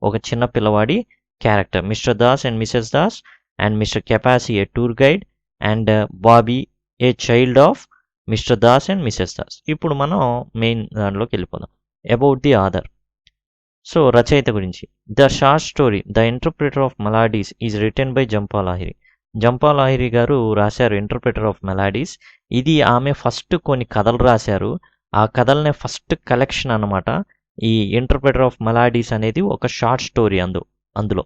ఒక చిన్న పిల్లవాడి character. Mr Das and Mrs Das and Mr Kapasi a tour guide and Bobby a child of Mr Das and Mrs Das. ఇప్పుడు మనం main దాంట్లోకి వెళ్ళిపోదాం. About the author. సో రచయిత గురించి. The short story the interpreter of మలాడీస్ is written by Zampa Lahiri. Zampa Lahiri గారు రాశారు interpreter of మెలాడీస్. ఇది ఆమె ఫస్ట్ కొన్ని కథలు రాశారు. ఆ కథలనే ఫస్ట్ కలెక్షన్ అన్నమాట ఈ ఇంటర్ప్రిటర్ ఆఫ్ మెలాడీస్ అనేది. ఒక షార్ట్ స్టోరీ అందులో.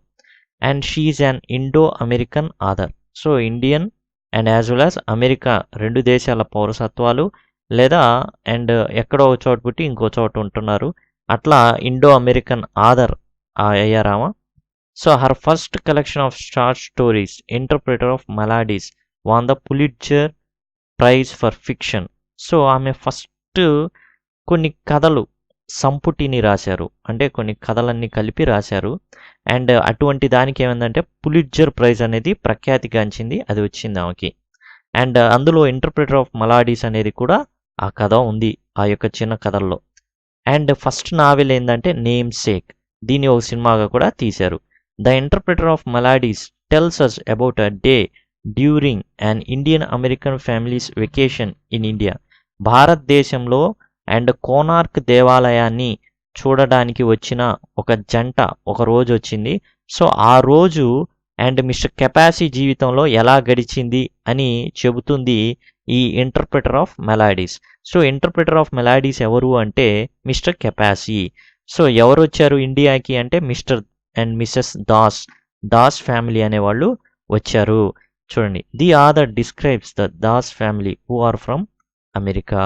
And she an Indo American author. So Indian and as well as America, రెండు దేశాల పౌరసత్వాలు లేదా అండ్ ఎక్కడో ఒక చోట పుట్టి ఇంకో చోట ఉంటున్నారు, అట్లా ఇండో అమెరికన్ ఆథర్ అయ్యారామా. So her first collection of short stories interpreter of maladies won the Pulitzer prize for fiction. So ఆమె ఫస్ట్ కొన్ని కథలు సంపుటిని రాశారు, అంటే కొన్ని కథలన్నీ కలిపి రాశారు. అండ్ అటువంటి దానికి ఏమైందంటే పులిట్జర్ ప్రైజ్ అనేది ప్రఖ్యాతిగాంచింది, అది వచ్చింది ఆమెకి. అండ్ అందులో ఇంటర్ప్రిటర్ ఆఫ్ మెలాడీస్ అనేది కూడా ఆ కథ ఉంది ఆ యొక్క చిన్న కథల్లో. అండ్ ఫస్ట్ నావెల్ ఏంటంటే నేమ్ సేక్, దీన్ని ఒక సినిమాగా కూడా తీశారు. The interpreter of maladies tells us about a day during an Indian American families vacation in India. భారతదేశంలో అండ్ కోనార్క్ దేవాలయాన్ని చూడడానికి వచ్చిన ఒక జంట ఒక రోజు వచ్చింది. సో ఆ రోజు అండ్ మిస్టర్ కెపాసి జీవితంలో ఎలా గడిచింది అని చెబుతుంది ఈ interpreter of maladies. So interpreter of maladies ఎవరు అంటే మిస్టర్ కెపాసి. సో ఎవరు వచ్చారు ఇండియాకి అంటే Mr and Mrs Das family అనేవాళ్ళు వచ్చారు. చూడండి, the author describes the Das family who are from America.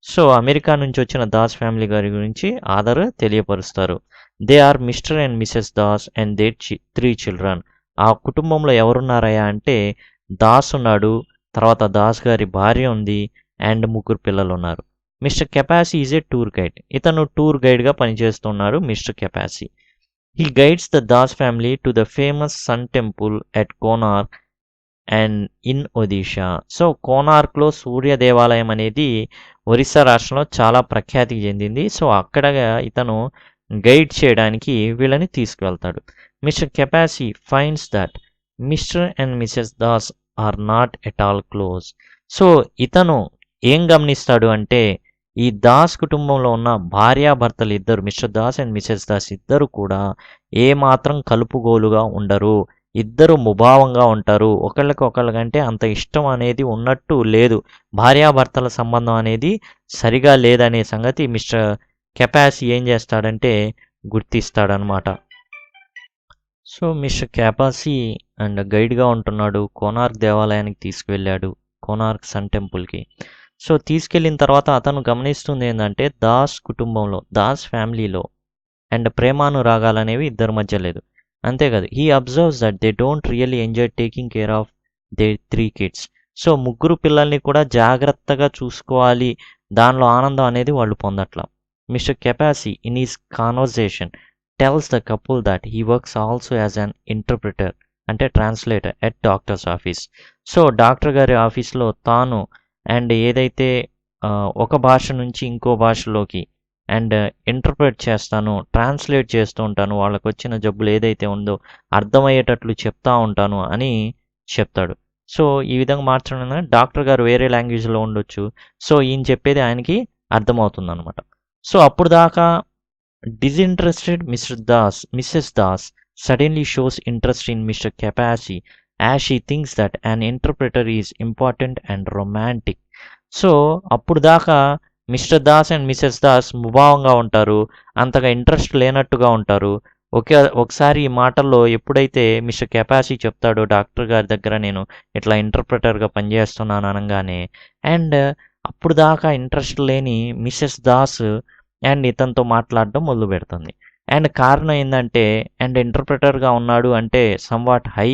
So America నుంచి వచ్చిన దాస్ ఫ్యామిలీ గారి గురించి ఆథర్ తెలియపరుస్తారు. They are Mr and Mrs Das and their 3 children. ఆ కుటుంబంలో ఎవరున్నారయ్యా అంటే దాస్ ఉన్నాడు, తర్వాత దాస్ గారి భార్య ఉంది అండ్ 3 పిల్లలు ఉన్నారు. Mr Kapasi is a tour guide. ఇతను టూర్ గైడ్గా పనిచేస్తున్నారు Mr Kapasi. He guides the Das family to the famous sun temple at Konark and in Odisha. So కోనార్క్లో సూర్య దేవాలయం అనేది ఒరిస్సా రాష్ట్రంలో చాలా ప్రఖ్యాతి చెందింది. సో అక్కడ ఇతను గైడ్ చేయడానికి వీళ్ళని తీసుకువెళ్తాడు. Mr Kapasi finds that Mr and Mrs Das are not at all close. So ఇతను ఏం గమనిస్తాడు అంటే ఈ దాస్ కుటుంబంలో ఉన్న భార్యాభర్తలు ఇద్దరు, mister Das and Mrs Das ఇద్దరు కూడా ఏమాత్రం కలుపుగోలుగా ఉండరు, ఇద్దరు ముభావంగా ఉంటారు, ఒకళ్ళకంటే అంత ఇష్టం అనేది ఉన్నట్టు లేదు, భార్యాభర్తల సంబంధం అనేది సరిగా లేదనే సంగతి మిస్టర్ కెపాసి ఏం చేస్తాడంటే గుర్తిస్తాడనమాట. సో మిస్టర్ కెపాసి అండ్ గైడ్గా ఉంటున్నాడు, కోనార్క్ దేవాలయానికి తీసుకువెళ్ళాడు, కోనార్క్ సన్ టెంపుల్కి. సో తీసుకెళ్ళిన తర్వాత అతను గమనిస్తుంది ఏంటంటే దాస్ కుటుంబంలో, దాస్ ఫ్యామిలీలో అండ్ ప్రేమానురాగాలనేవి ఇద్దరి మధ్య లేదు. అంతేకాదు he observes that they don't really enjoy taking care of their 3 kids. So 3 పిల్లల్ని కూడా జాగ్రత్తగా చూసుకోవాలి, దానిలో ఆనందం అనేది వాళ్ళు పొందట్లా. Mr Kapasi in his conversation tells the couple that he works also as an interpreter, అంటే translator at doctor's office. So doctor గారి ఆఫీస్లో తాను అండ్ ఏదైతే ఒక భాష నుంచి ఇంకో భాషలోకి అండ్ ఇంటర్ప్రెట్ చేస్తాను, ట్రాన్స్లేట్ చేస్తూ ఉంటాను, వాళ్ళకు వచ్చిన జబ్బులు ఏదైతే ఉందో అర్థమయ్యేటట్లు చెప్తా ఉంటాను అని చెప్తాడు. సో ఈ విధంగా మార్చడం డాక్టర్ గారు వేరే లాంగ్వేజ్లో ఉండొచ్చు, సో ఈయన చెప్పేది ఆయనకి అర్థమవుతుంది అనమాట. సో అప్పుడు దాకా disinterested Mrs Das suddenly shows interest in Mr Kapasi as she thinks that an interpreter is important and romantic. So అప్పుడు దాకా Mr Das and Mrs Das ముభావంగా ఉంటారు, అంతగా ఇంట్రెస్ట్ లేనట్టుగా ఉంటారు. ఒకసారి ఈ మాటల్లో ఎప్పుడైతే మిస్టర్ కెపాసి చెప్తాడో డాక్టర్ గారి దగ్గర నేను ఇట్లా ఇంటర్ప్రిటర్గా పనిచేస్తున్నాను అనగానే అండ్ అప్పుడు దాకా ఇంట్రెస్ట్ లేని మిసెస్ దాస్ అండ్ ఇతనితో మాట్లాడడం మొదలు పెడుతుంది. అండ్ కారణం ఏంటంటే అండ్ ఇంటర్ప్రిటర్గా ఉన్నాడు అంటే somewhat high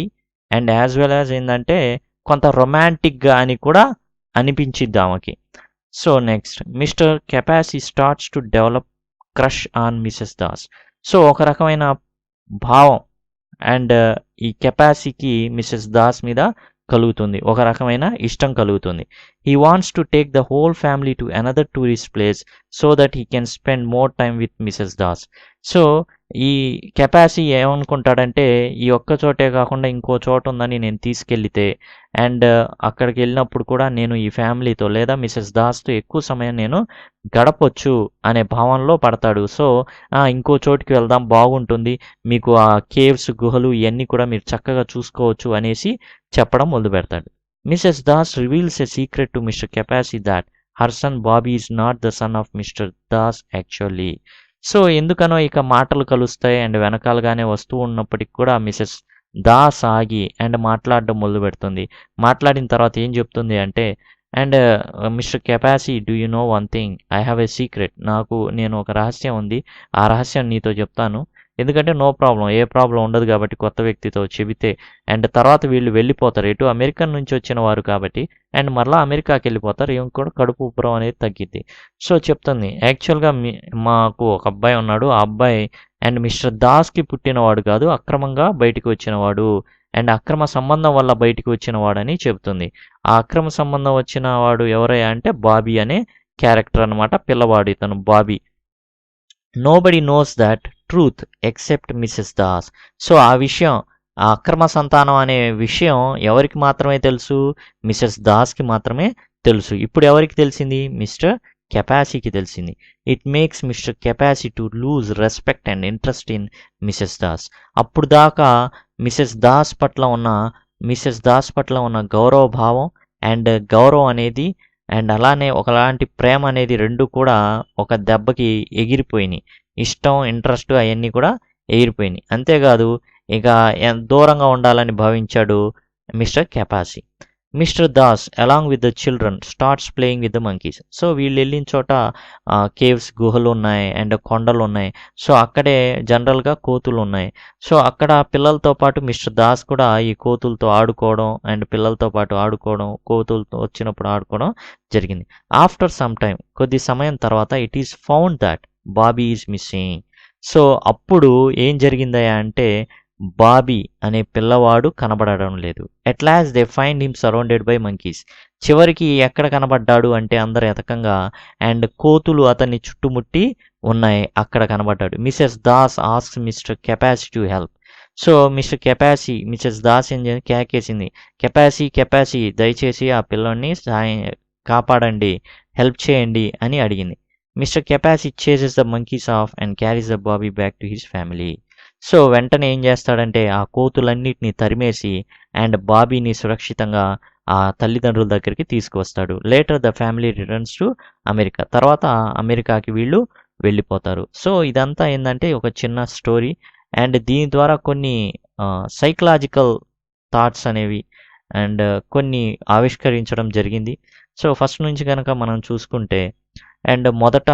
and as well as ఏంటంటే కొంత రొమాంటిక్గా అని కూడా అనిపించిద్ది ఆమెకి. So next Mr Kapasi starts to develop crush on Mrs Das. So ఒక రకమైన భావం అండ్ ఈ కెపాసికి మిసెస్ దాస్ మీద కలుగుతుంది, ఒక రకమైన ఇష్టం కలుగుతుంది. He wants to take the whole family to another tourist place so that he can spend more time with Mrs Das. So ఈ కెపాసిటీ ఏమనుకుంటాడంటే ఈ ఒక్క చోటే కాకుండా ఇంకో చోట ఉందని నేను తీసుకెళ్తే అండ్ అక్కడికి వెళ్ళినప్పుడు కూడా నేను ఈ ఫ్యామిలీతో లేదా మిసెస్ దాస్తో ఎక్కువ సమయం నేను గడపొచ్చు అనే భావనలో పడతాడు. సో ఇంకో చోటుకి వెళ్దాం బాగుంటుంది, మీకు ఆ కేవ్స్ గుహలు ఇవన్నీ కూడా మీరు చక్కగా చూసుకోవచ్చు అనేసి చెప్పడం మొదలు పెడతాడు. Mrs Das reveals a secret to Mr Kapasi that her son Bobby is not the son of Mr Das actually. So ఎందుకనో ఇక మాటలు కలుస్తాయి అండ్ వెనకాలగానే వస్తూ ఉన్నప్పటికి కూడా మిసెస్ దాస్ ఆగి అండ్ మాట్లాడడం మొదలు పెడుతుంది. మాట్లాడిన తర్వాత ఏం చెప్తుంది అంటే and Mr Kapasi, do you know one thing, I have a secret, నేను ఒక రహస్యం ఉంది, ఆ రహస్యం నీతో చెప్తాను. ఎందుకంటే నో ప్రాబ్లం, ఏ ప్రాబ్లం ఉండదు కాబట్టి కొత్త వ్యక్తితో చెబితే. అండ్ తర్వాత వీళ్ళు వెళ్ళిపోతారు ఎటు అమెరికా నుంచి వచ్చిన వారు కాబట్టి, అండ్ మరలా అమెరికాకి వెళ్ళిపోతారు. ఏం కూడా కడుపు ఉబ్బరం అనేది తగ్గిద్ది. సో చెప్తుంది, యాక్చువల్గా మాకు ఒక అబ్బాయి ఉన్నాడు, ఆ అబ్బాయి అండ్ మిస్టర్ దాస్కి పుట్టినవాడు కాదు, అక్రమంగా బయటికి వచ్చినవాడు అండ్ అక్రమ సంబంధం వల్ల బయటికి వచ్చిన వాడని చెబుతుంది. ఆ అక్రమ సంబంధం వచ్చిన వాడు ఎవరయ్యా అంటే బాబీ అనే క్యారెక్టర్ అనమాట, పిల్లవాడు ఇతను Bobby. Nobody knows that truth except Mrs Das. So ఆ విషయం, ఆ అక్రమ సంతానం అనే విషయం ఎవరికి మాత్రమే తెలుసు? మిసెస్ దాస్కి మాత్రమే తెలుసు. ఇప్పుడు ఎవరికి తెలిసింది? మిస్టర్ కెపాసికి తెలిసింది. It makes Mr Kapasi to lose respect and interest in Mrs Das. అప్పుడు దాకా మిసెస్ దాస్ పట్ల ఉన్న గౌరవ భావం అండ్ గౌరవం అనేది అండ్ అలానే ఒకలాంటి ప్రేమ అనేది రెండు కూడా ఒక దెబ్బకి ఎగిరిపోయినాయి. ఇష్టం, ఇంట్రెస్ట్ అవన్నీ కూడా ఎగిరిపోయినాయి. అంతేకాదు ఇక దూరంగా ఉండాలని భావించాడు Mr Kapasi. Mr Das along with the children starts playing with the monkeys. So వీళ్ళు వెళ్ళిన చోట కేవ్స్, గుహలు ఉన్నాయి అండ్ కొండలు ఉన్నాయి. సో అక్కడే జనరల్గా కోతులు ఉన్నాయి. సో అక్కడ పిల్లలతో పాటు మిస్టర్ దాస్ కూడా ఈ కోతులతో ఆడుకోవడం అండ్ పిల్లలతో పాటు ఆడుకోవడం, కోతులతో వచ్చినప్పుడు ఆడుకోవడం జరిగింది. ఆఫ్టర్ సమ్ టైమ్, కొద్ది సమయం తర్వాత, it is found that Bobby is missing. So అప్పుడు ఏం జరిగిందయ్యా అంటే బాబీ అనే పిల్లవాడు కనబడడం లేదు. At last they find him surrounded by monkeys. చివరికి ఎక్కడ కనబడ్డాడు అంటే అందరు ఎతకంగా అండ్ కోతులు అతన్ని చుట్టుముట్టి ఉన్నాయి, అక్కడ కనబడ్డాడు. Mrs Das asks Mr Kapasi to help. So Mrs Das ఏం కేకేసింది, కెపాసి దయచేసి ఆ పిల్లోని కాపాడండి, హెల్ప్ చేయండి అని అడిగింది. Mr Kapasi chases the monkeys off and carries the Bobby back to his family. So వెంటనే ఏం చేస్తాడంటే ఆ కోతులన్నిటిని తరిమేసి అండ్ బాబీని సురక్షితంగా ఆ తల్లిదండ్రుల దగ్గరికి తీసుకువస్తాడు. Later the family returns to America. తర్వాత అమెరికాకి వీళ్ళు వెళ్ళిపోతారు. సో ఇదంతా ఏంటంటే ఒక చిన్న స్టోరీ అండ్ దీని ద్వారా కొన్ని సైకలాజికల్ థాట్స్ అనేవి అండ్ కొన్ని ఆవిష్కరించడం జరిగింది. సో ఫస్ట్ నుంచి కనుక మనం చూసుకుంటే అండ్ మొదట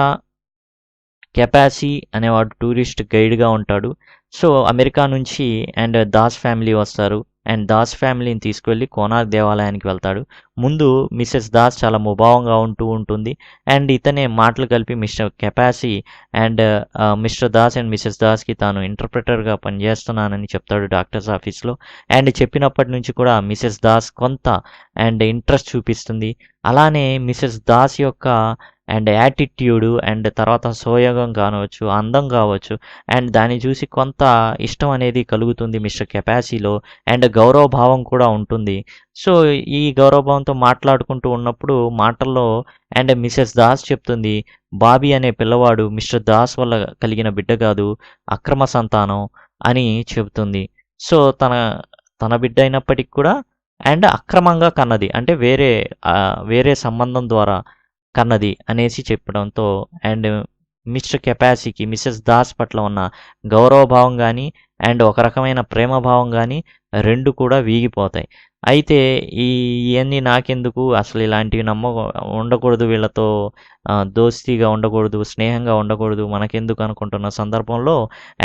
కెపాసి అనేవాడు టూరిస్ట్ గైడ్గా ఉంటాడు. సో అమెరికా నుంచి అండ్ దాస్ ఫ్యామిలీ వస్తారు అండ్ దాస్ ఫ్యామిలీని తీసుకువెళ్ళి కోనార్క్ దేవాలయానికి వెళ్తాడు. ముందు మిసెస్ దాస్ చాలా ముభావంగా ఉంటుంది అండ్ ఇతనే మాటలు కలిపి Mr Kapasi and Mr Das and Mrs దాస్కి తాను ఇంటర్ప్రిటర్గా పనిచేస్తున్నానని చెప్తాడు డాక్టర్స్ ఆఫీస్లో. అండ్ చెప్పినప్పటి నుంచి కూడా మిసెస్ దాస్ కొంత అండ్ ఇంట్రెస్ట్ చూపిస్తుంది. అలానే మిసెస్ దాస్ యొక్క అండ్ యాటిట్యూడు అండ్ తర్వాత సోయగం కావచ్చు, అందం కావచ్చు అండ్ దాన్ని చూసి కొంత ఇష్టం అనేది కలుగుతుంది మిస్టర్ కెపాసిలో అండ్ గౌరవభావం కూడా ఉంటుంది. సో ఈ గౌరవభావంతో మాట్లాడుకుంటూ ఉన్నప్పుడు మాటల్లో అండ్ మిసెస్ దాస్ చెప్తుంది, బాబీ అనే పిల్లవాడు మిస్టర్ దాస్ వల్ల కలిగిన బిడ్డ కాదు, అక్రమ సంతానం అని చెబుతుంది. సో తన బిడ్డ అయినప్పటికీ కూడా అండ్ అక్రమంగా కన్నది, అంటే వేరే సంబంధం ద్వారా కన్నది అనేసి చెప్పడంతో అండ్ మిస్టర్ కెపాసికి మిసెస్ దాస్ పట్ల ఉన్న గౌరవభావం కానీ అండ్ ఒక రకమైన ప్రేమభావం కానీ రెండు కూడా వీగిపోతాయి. అయితే ఇవన్నీ నాకెందుకు, అసలు ఇలాంటివి ఉండకూడదు, వీళ్ళతో దోస్తీగా ఉండకూడదు, స్నేహంగా ఉండకూడదు, మనకెందుకు అనుకుంటున్న సందర్భంలో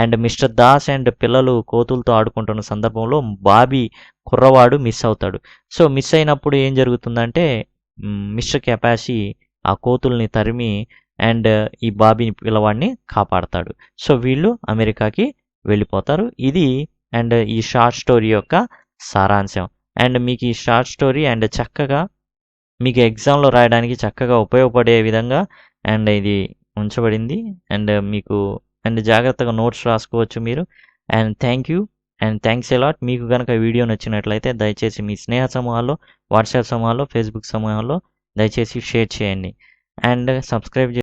అండ్ మిస్టర్ దాస్ అండ్ పిల్లలు కోతులతో ఆడుకుంటున్న సందర్భంలో బాబీ కుర్రవాడు మిస్ అవుతాడు. సో మిస్ అయినప్పుడు ఏం జరుగుతుందంటే మిస్టర్ కెపాసి ఆ కోతుల్ని తరిమి అండ్ ఈ బాబీని పిల్లవాడిని కాపాడతాడు. సో వీళ్ళు అమెరికాకి వెళ్ళిపోతారు. ఇది అండ్ ఈ షార్ట్ స్టోరీ యొక్క సారాంశం. అండ్ మీకు ఈ షార్ట్ స్టోరీ అండ్ చక్కగా మీకు ఎగ్జామ్లో రాయడానికి చక్కగా ఉపయోగపడే విధంగా అండ్ ఇది ఉంచబడింది. అండ్ మీకు అండ్ జాగ్రత్తగా నోట్స్ రాసుకోవచ్చు మీరు. And thank you and thanks allot. మీకు కనుక వీడియో నచ్చినట్లయితే దయచేసి మీ స్నేహ సమూహాల్లో, వాట్సాప్ సమూహాల్లో, ఫేస్బుక్ సమూహాల్లో దయచేసి షేర్ చేయండి అండ్ సబ్స్క్రైబ్